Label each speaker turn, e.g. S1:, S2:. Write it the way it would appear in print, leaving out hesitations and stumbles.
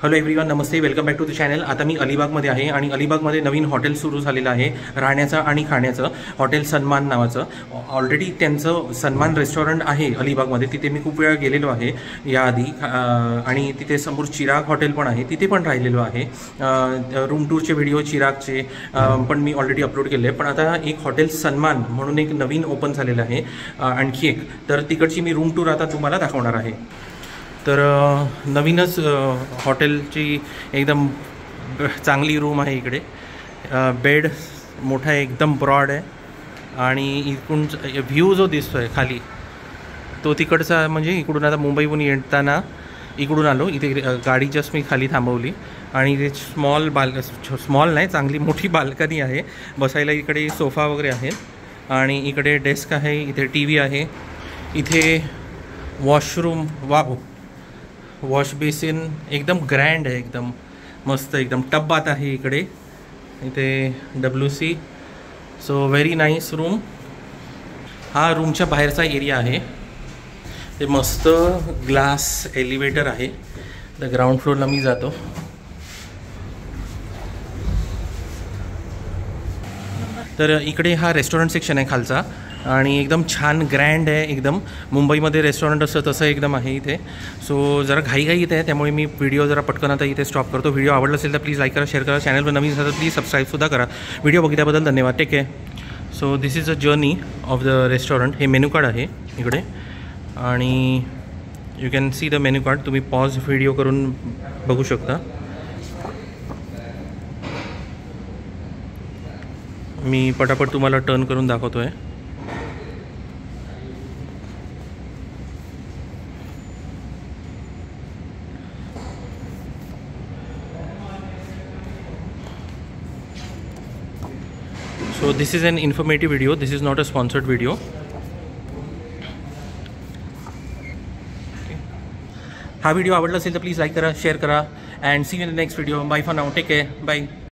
S1: Hello everyone, नमस्ते, welcome back to the channel. आता मी अलिबागमध्ये आहे आणि अलिबागमध्ये नवीन हॉटेल सुरू झालेलं आहे राहण्याचं आणि खाण्याचं. हॉटेल सन्मान नावाचं. ऑलरेडी त्यांचं सन्मान रेस्टॉरंट आहे अलिबागमध्ये, तिथे मी खूप वेळा गेलेलो आहे याआधी. आणि तिथे समोर चिराग हॉटेल पण आहे, तिथे पण राहिलेलो आहे. रूम टूरचे व्हिडिओ चिरागचे पण मी ऑलरेडी अपलोड केले आहे. पण आता एक हॉटेल सन्मान म्हणून एक नवीन ओपन झालेलं आहे आणखी एक, तर तिकडची मी रूम टूर आता तुम्हाला दाखवणार आहे. तर नवीनच हॉटेलची एकदम चांगली रूम आहे. इकडे बेड मोठा आहे, एकदम ब्रॉड आहे आणि इकडून व्ह्यू जो दिसतो आहे खाली तो तिकडचा, म्हणजे इकडून आता मुंबईहून येताना इकडून आलो. इथे गाडी जस्ट मी खाली थांबवली आणि इथे स्मॉल नाही, चांगली मोठी बाल्कनी आहे बसायला. इकडे सोफा वगैरे आहे आणि इकडे डेस्क आहे, इथे टी व्ही आहे, इथे वॉशरूम, वॉश बेसिन एकदम ग्रँड आहे, एकदम मस्त, एकदम टब बाथ आहे इकडे. इथे WC, so very nice room. हा रूमच्या बाहेरचा एरिया आहे. ते मस्त ग्लास एलिव्हेटर आहे. तर ग्राउंड फ्लोअरला मी जातो. तर इकडे हा रेस्टॉरंट सेक्शन आहे खालचा आणि एकदम छान ग्रँड आहे. एकदम मुंबईमध्ये रेस्टॉरंट असतं तसं एकदम आहे इथे. सो जरा घाईघाई इथे आहे, त्यामुळे मी व्हिडिओ जरा पटकन आता इथे स्टॉप करतो. व्हिडिओ आवडला असेल तर प्लीज लाईक करा, शेअर करा. चॅनलवर नवीन असेल तर प्लीज सबस्क्राईबसुद्धा करा. व्हिडिओ बघितल्याबद्दल धन्यवाद. Take care. So this is a journey of the restaurant. हे मेन्यू कार्ड आहे इकडे आणि you can see the menu card. तुम्ही पॉज व्हिडिओ करून बघू शकता. मी पटापट तुम्हाला टर्न करून दाखवतो आहे. So this is an informative video. This is not a sponsored video. हा व्हिडिओ आवडला असेल तर प्लीज लाईक करा, शेअर करा and see you in the next video. Bye for now. Take care. Bye.